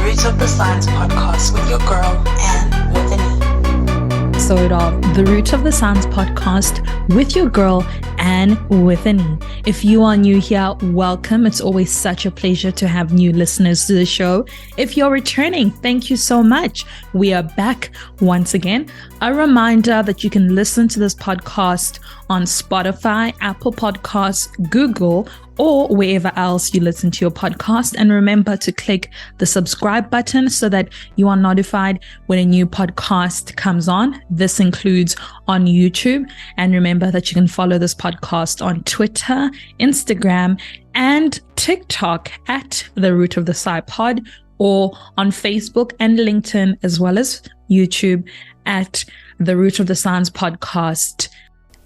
Roots of the Science podcast with your girl, Anne with an E. Episode of the Root of the Science podcast with your girl, Anne with an E. If you are new here, welcome. It's always such a pleasure to have new listeners to the show. If you're returning, thank you so much. We are back once again. A reminder that you can listen to this podcast on Spotify, Apple Podcasts, Google, or wherever else you listen to your podcast. And remember to click the subscribe button so that you are notified when a new podcast comes on. This includes on YouTube. And remember that you can follow this podcast on Twitter, Instagram, and TikTok at The Root of the Sci Pod, or on Facebook and LinkedIn, as well as YouTube at The Root of the Science podcast.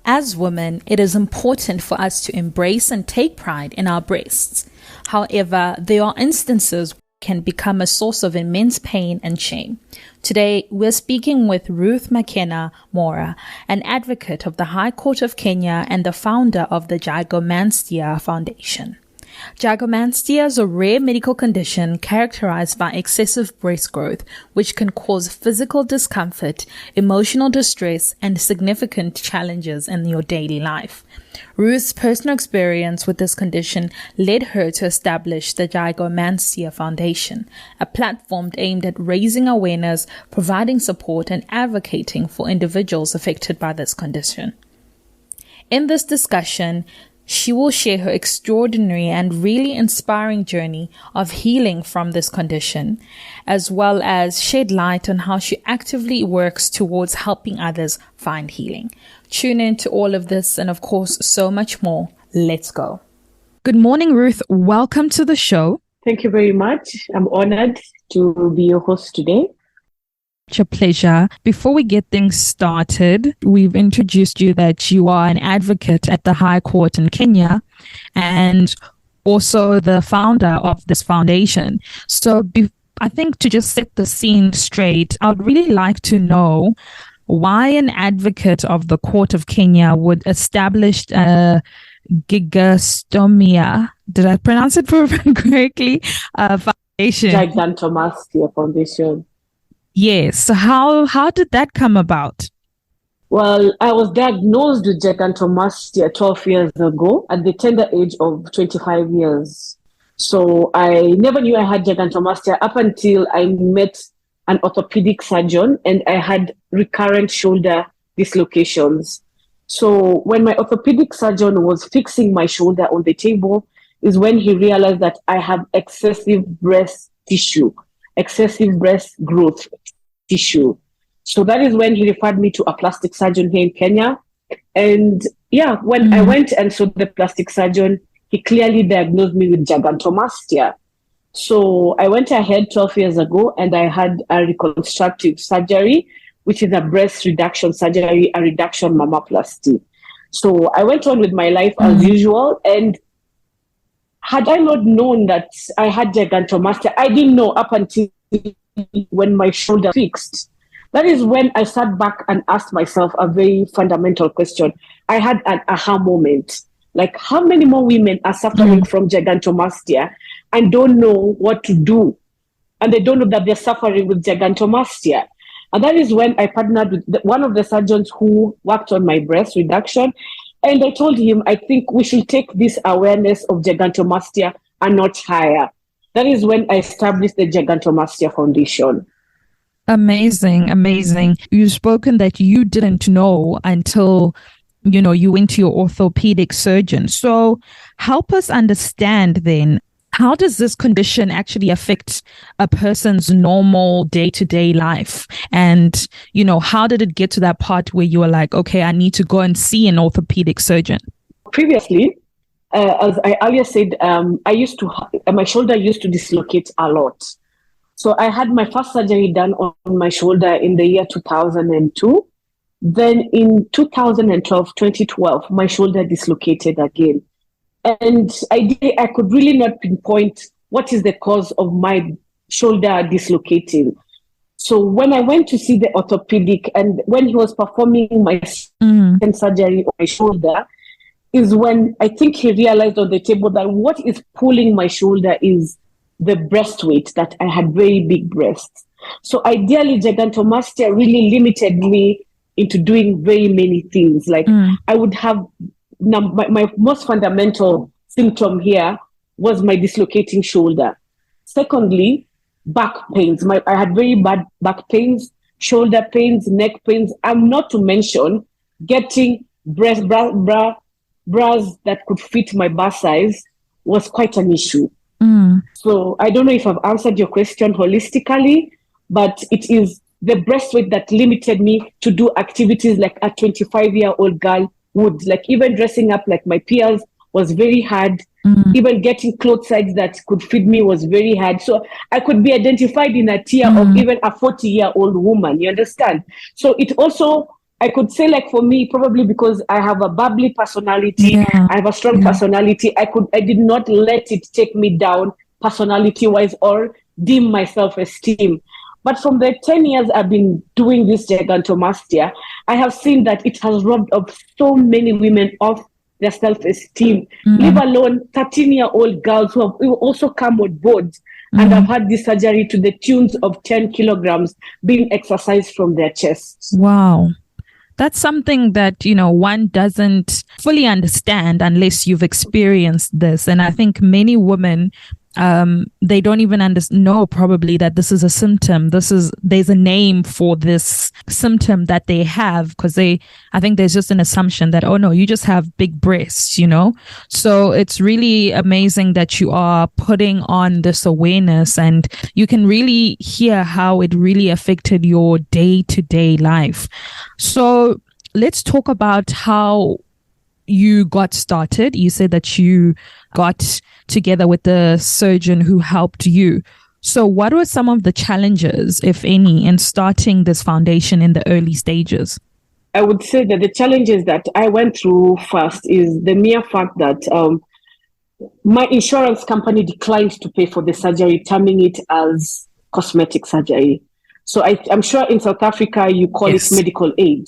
As women, it is important for us to embrace and take pride in our breasts. However, there are instances where it can become a source of immense pain and shame. Today, we're speaking with Ruth Makena Mugaa, an advocate of the High Court of Kenya and the founder of the Gigantomastia Foundation. Gigantomastia is a rare medical condition characterized by excessive breast growth, which can cause physical discomfort, emotional distress, and significant challenges in your daily life. Ruth's personal experience with this condition led her to establish the Gigantomastia Foundation, a platform aimed at raising awareness, providing support, and advocating for individuals affected by this condition. In this discussion, she will share her extraordinary and really inspiring journey of healing from this condition, as well as shed light on how she actively works towards helping others find healing. Tune in to all of this and, of course, so much more. Let's go. Good morning, Ruth. Welcome to the show. Thank you very much. I'm honored to be your host today. It's a pleasure. Before we get things started, we've introduced you that you are an advocate at the High Court in Kenya and also the founder of this foundation. So I think to just set the scene straight, I'd really like to know why an advocate of the Court of Kenya would establish a Gigantomastia, did I pronounce it correctly? Foundation. Gigantomastia Foundation. Yes. So how did that come about? Well, I was diagnosed with gigantomastia 12 years ago at the tender age of 25 years. So I never knew I had gigantomastia up until I met an orthopedic surgeon and I had recurrent shoulder dislocations. So when my orthopedic surgeon was fixing my shoulder on the table is when he realized that I have excessive breast growth tissue. So that is when he referred me to a plastic surgeon here in Kenya. And when I went and saw the plastic surgeon, he clearly diagnosed me with gigantomastia. So I went ahead 12 years ago and I had a reconstructive surgery, which is a breast reduction surgery, a reduction mammoplasty. So I went on with my life as usual. And had I not known that I had gigantomastia, I didn't know up until when my shoulder fixed. That is when I sat back and asked myself a very fundamental question. I had an aha moment. Like, how many more women are suffering from gigantomastia and don't know what to do? And they don't know that they're suffering with gigantomastia. And that is when I partnered with one of the surgeons who worked on my breast reduction. And I told him, I think we should take this awareness of gigantomastia a notch higher. That is when I established the Gigantomastia Foundation. Amazing, amazing. You've spoken that you didn't know until, you went to your orthopedic surgeon. So help us understand then, how does this condition actually affect a person's normal day-to-day life? And, how did it get to that part where you were like, okay, I need to go and see an orthopedic surgeon? Previously, as I earlier said, my shoulder used to dislocate a lot. So I had my first surgery done on my shoulder in the year 2002. Then in 2012, my shoulder dislocated again. And I could really not pinpoint what is the cause of my shoulder dislocating. So when I went to see the orthopedic and when he was performing my second surgery on my shoulder, is when I think he realized on the table that what is pulling my shoulder is the breast weight, that I had very big breasts. So ideally, gigantomastia really limited me into doing very many things. Like I would have, my most fundamental symptom here was my dislocating shoulder. Secondly, back pains. I had very bad back pains, shoulder pains, neck pains. I'm not to mention getting bras that could fit my bust size was quite an issue. So I don't know if I've answered your question holistically, but it is the breast weight that limited me to do activities like a 25-year-old girl would. Like even dressing up like my peers was very hard. Even getting clothes size that could fit me was very hard. So I could be identified in a tier of even a 40-year-old woman, you understand? So it also, I could say, like for me, probably because I have a bubbly personality, I have a strong personality, I did not let it take me down personality-wise or dim my self-esteem. But from the 10 years I've been doing this gigantomastia, I have seen that it has robbed of so many women of their self-esteem, leave alone 13-year-old girls who have also come on board and have had this surgery to the tunes of 10 kilograms being exercised from their chests. Wow. That's something that, one doesn't fully understand unless you've experienced this. And I think many women, they don't even know probably that this is a symptom. There's a name for this symptom that they have, because I think there's just an assumption that, oh no, you just have big breasts, So it's really amazing that you are putting on this awareness, and you can really hear how it really affected your day-to-day life. So let's talk about how you got started. You said that you got together with the surgeon who helped you. So what were some of the challenges, if any, in starting this foundation in the early stages? I would say that the challenges that I went through first is the mere fact that my insurance company declined to pay for the surgery, terming it as cosmetic surgery. So I'm sure in South Africa you call it medical aid.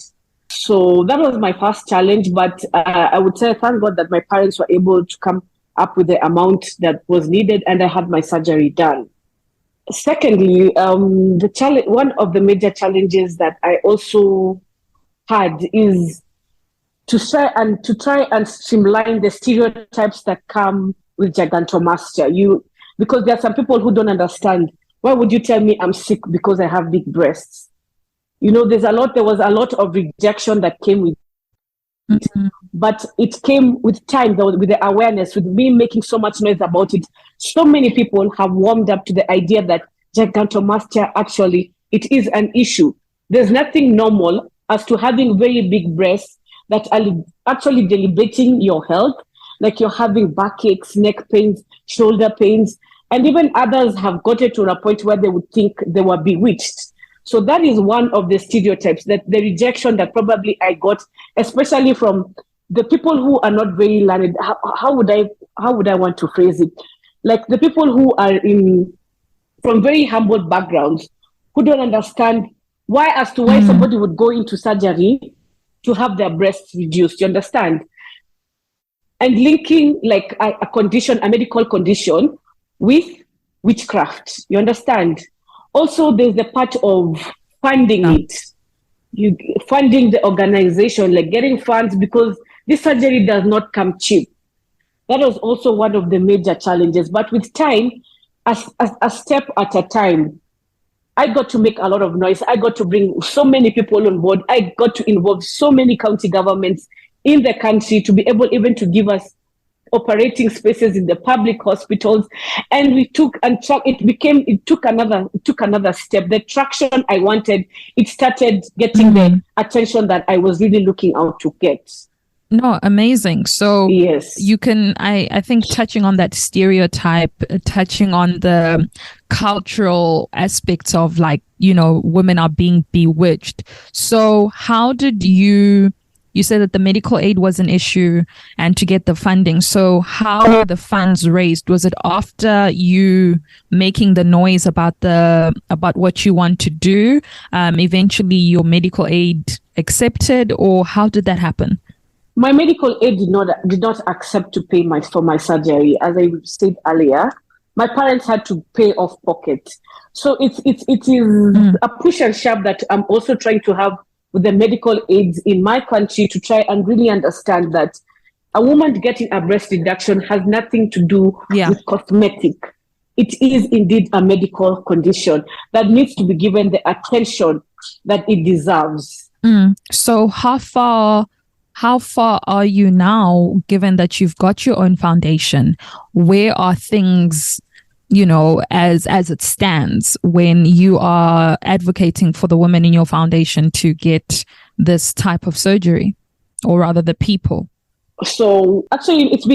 So that was my first challenge, but I would say thank God that my parents were able to come up with the amount that was needed, and I had my surgery done. Secondly, one of the major challenges that I also had is to try and streamline the stereotypes that come with gigantomastia. Because there are some people who don't understand. Why would you tell me I'm sick because I have big breasts? There was a lot of rejection that came with it. But it came with time, with the awareness, with me making so much noise about it. So many people have warmed up to the idea that gigantomastia, actually, it is an issue. There's nothing normal as to having very big breasts that are actually debilitating your health, like you're having backaches, neck pains, shoulder pains, and even others have gotten to a point where they would think they were bewitched. So that is one of the stereotypes, that the rejection that probably I got, especially from the people who are not very learned. How would I want to phrase it? Like the people who are from very humble backgrounds, who don't understand why somebody would go into surgery to have their breasts reduced. You understand? And linking like a condition, a medical condition, with witchcraft. You understand? Also, there's the part of funding it. Funding the organization, like getting funds, because this surgery does not come cheap. That was also one of the major challenges. But with time, a step at a time, I got to make a lot of noise. I got to bring so many people on board. I got to involve so many county governments in the country to be able even to give us operating spaces in the public hospitals, and it took another step. The traction I wanted, it started getting the attention that I was really looking out to get. No, amazing. So yes, you can, I think, touching on that stereotype, touching on the cultural aspects of, like, women are being bewitched. So how did you said that the medical aid was an issue and to get the funding. So how were the funds raised? Was it after you making the noise about what you want to do? Eventually your medical aid accepted, or how did that happen? My medical aid did not accept to pay for my surgery. As I said earlier, my parents had to pay off pocket. So it is a push and shove that I'm also trying to have with the medical aids in my country to try and really understand that a woman getting a breast reduction has nothing to do with cosmetic. It is indeed a medical condition that needs to be given the attention that it deserves. So how far are you now, given that you've got your own foundation? Where are things, as it stands, when you are advocating for the women in your foundation to get this type of surgery, or rather the people? So actually it's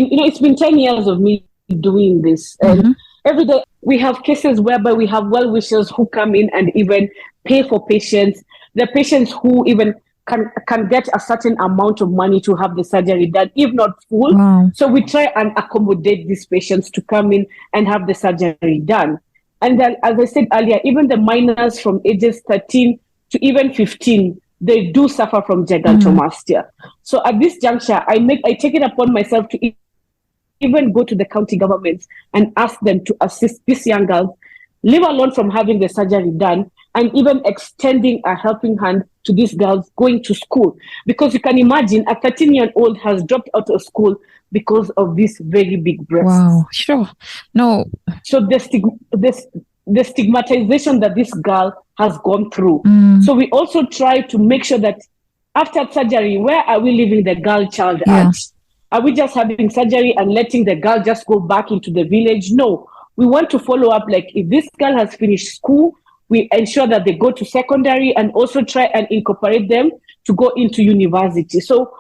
been 10 years of me doing this, and every day we have cases whereby we have well-wishers who come in and even pay for patients. The patients who even can get a certain amount of money to have the surgery done, if not full. Wow. So we try and accommodate these patients to come in and have the surgery done. And then, as I said earlier, even the minors from ages 13 to even 15, they do suffer from gigantomastia. So at this juncture, I take it upon myself to even go to the county governments and ask them to assist these young girls, leave alone from having the surgery done, and even extending a helping hand to these girls going to school. Because you can imagine a 13-year-old has dropped out of school because of this very big breast. Wow, sure. No. So the stigmatization that this girl has gone through. So we also try to make sure that after surgery, where are we leaving the girl child at? Are we just having surgery and letting the girl just go back into the village? No, we want to follow up. Like, if this girl has finished school, we ensure that they go to secondary and also try and incorporate them to go into university. So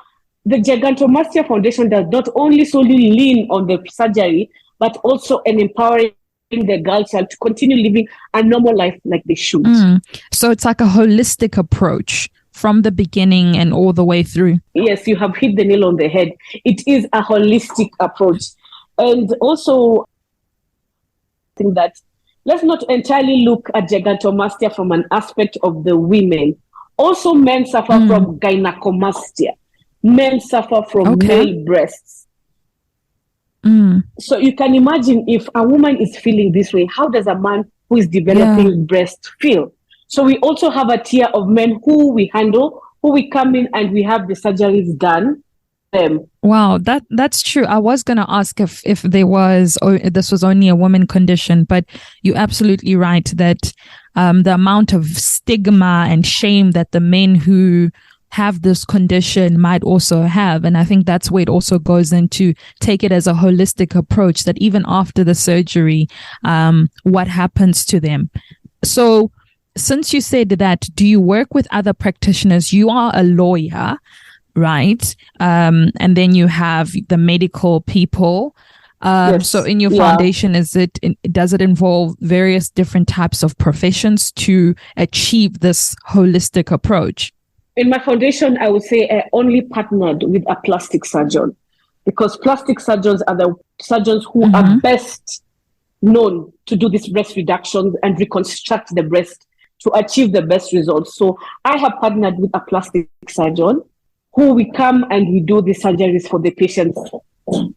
the Gigantomastia Foundation does not only solely lean on the surgery, but also an empowering the girl child to continue living a normal life like they should. So it's like a holistic approach from the beginning and all the way through. Yes, you have hit the nail on the head. It is a holistic approach. And also, I think that let's not entirely look at gigantomastia from an aspect of the women. Also, men suffer from gynecomastia. Men suffer from male breasts. So you can imagine, if a woman is feeling this way, how does a man who is developing breast feel? So we also have a tier of men who we handle, who we come in and we have the surgeries done. Wow, that's true. I was going to ask if there was, or this was only a woman condition, but you're absolutely right that the amount of stigma and shame that the men who have this condition might also have. And I think that's where it also goes into take it as a holistic approach, that even after the surgery, what happens to them. So since you said that, do you work with other practitioners? You are a lawyer, right? And then you have the medical people. So in your foundation, does it involve various different types of professions to achieve this holistic approach? In my foundation, I would say I only partnered with a plastic surgeon, because plastic surgeons are the surgeons who are best known to do this breast reduction and reconstruct the breast to achieve the best results. So I have partnered with a plastic surgeon who we come and we do the surgeries for the patients.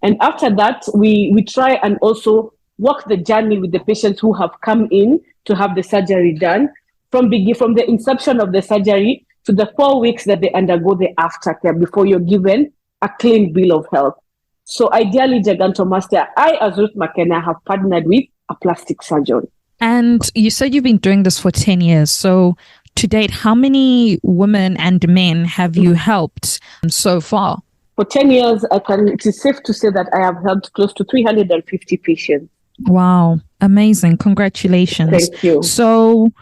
And after that, we try and also walk the journey with the patients who have come in to have the surgery done from the inception of the surgery to the 4 weeks that they undergo the aftercare before you're given a clean bill of health. So ideally, gigantomastia, I, as Ruth Makena, have partnered with a plastic surgeon. And you said you've been doing this for 10 years. So to date, how many women and men have you helped so far? For 10 years, it is safe to say that I have helped close to 350 patients. Wow. Amazing. Congratulations. Thank you. So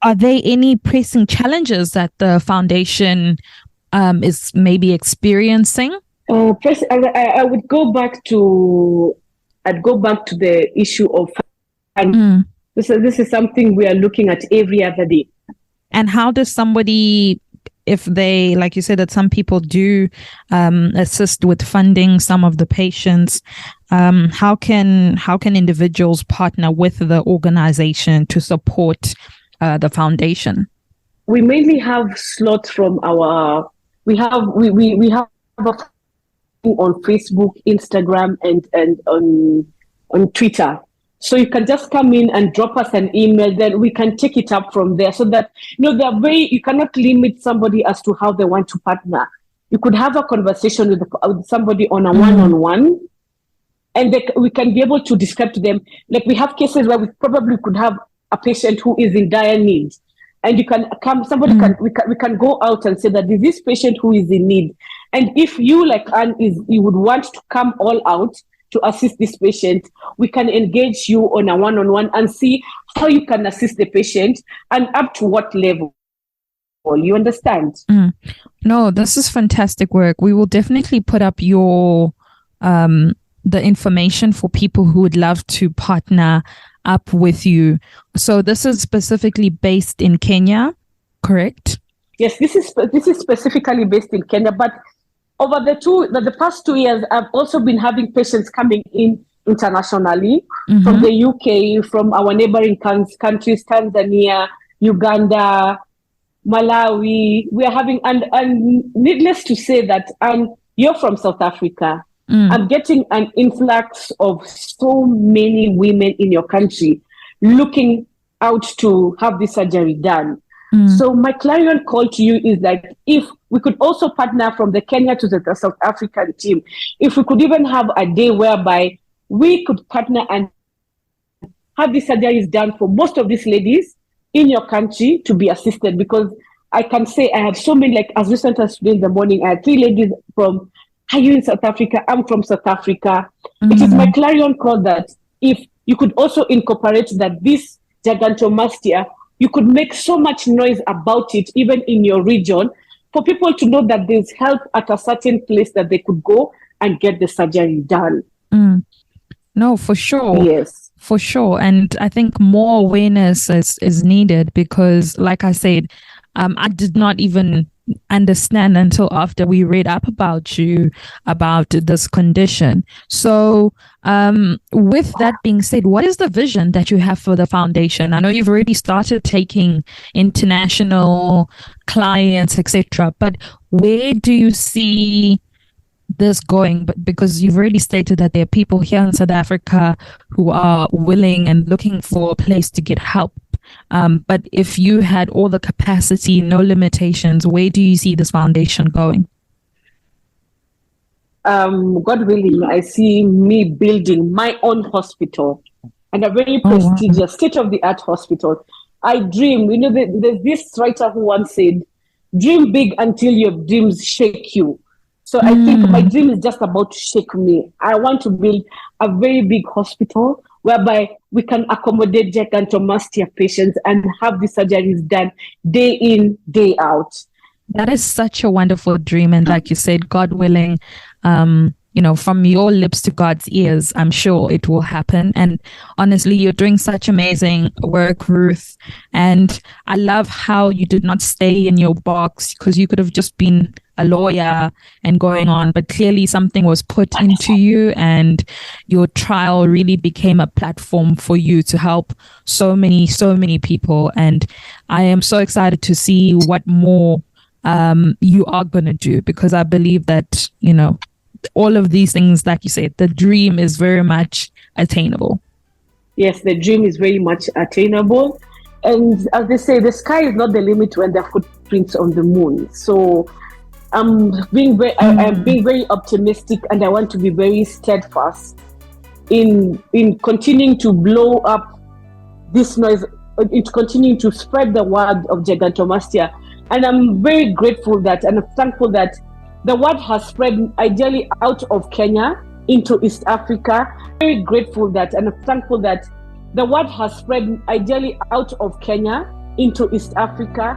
are there any pressing challenges that the foundation is maybe experiencing? I would go back to the issue of funding. This is something we are looking at every other day. And how does somebody, if they, like you said, that some people do assist with funding some of the patients, how can individuals partner with the organization to support the foundation? We mainly have slots from we have a on Facebook, Instagram, and on on Twitter. So you can just come in and drop us an email, then we can take it up from there. So that, you cannot limit somebody as to how they want to partner. You could have a conversation with somebody on a one-on-one, and we can be able to describe to them, like we have cases where we probably could have a patient who is in dire need. And you can come, we can go out and say that this patient who is in need. And if you, like Anne, you would want to come all out to assist this patient, we can engage you on a one-on-one and see how you can assist the patient and up to what level. You understand? No, this is fantastic work. We will definitely put up your the information for people who would love to partner up with you. So this is specifically based in Kenya, correct? Yes, this is specifically based in Kenya, but over the past 2 years, I've also been having patients coming in internationally from the UK, from our neighboring countries, Tanzania, Uganda, Malawi. We are having, and needless to say that you're from South Africa. I'm getting an influx of so many women in your country looking out to have this surgery done. So my clarion call to you is that if we could also partner from the Kenya to the South African team, if we could even have a day whereby we could partner and have these surgeries done for most of these ladies in your country to be assisted, because I can say I have so many, like as recent as today in the morning, I had 3 ladies from, are you in South Africa? I'm from South Africa. It is my clarion call that if you could also incorporate that this gigantomastia, you could make so much noise about it, even in your region, for people to know that there's help at a certain place that they could go and get the surgery done. No, for sure. Yes. For sure. And I think more awareness is needed because, like I said, I did not even understand until after we read up about you, about this condition. So with that being said, what is the vision that you have for the foundation? I know you've already started taking international clients, etc., but where do you see this going? But because you've already stated that there are people here in South Africa who are willing and looking for a place to get help. But if you had all the capacity, no limitations, where do you see this foundation going? God willing, I see me building my own hospital, and a very prestigious, state-of-the-art hospital. I dream, there's this writer who once said, dream big until your dreams shake you. So I think my dream is just about to shake me. I want to build a very big hospital whereby we can accommodate gigantomastia patients and have the surgeries done day in, day out. That is such a wonderful dream. And like you said, God willing, from your lips to God's ears, I'm sure it will happen. And honestly, you're doing such amazing work, Ruth. And I love how you did not stay in your box, because you could have just been a lawyer and going on, but clearly something was put into you, and your trial really became a platform for you to help so many people. And I am so excited to see what more you are going to do, because I believe that, all of these things, like you said, the dream is very much attainable. Yes, the dream is very much attainable. And as they say, the sky is not the limit when there are footprints on the moon. So I'm being very optimistic, and I want to be very steadfast in continuing to blow up this noise, in continuing to spread the word of gigantomastia. And I'm very grateful that, and I'm thankful that the word has spread ideally out of Kenya into East Africa. Very grateful that, and I'm thankful that the word has spread ideally out of Kenya into East Africa.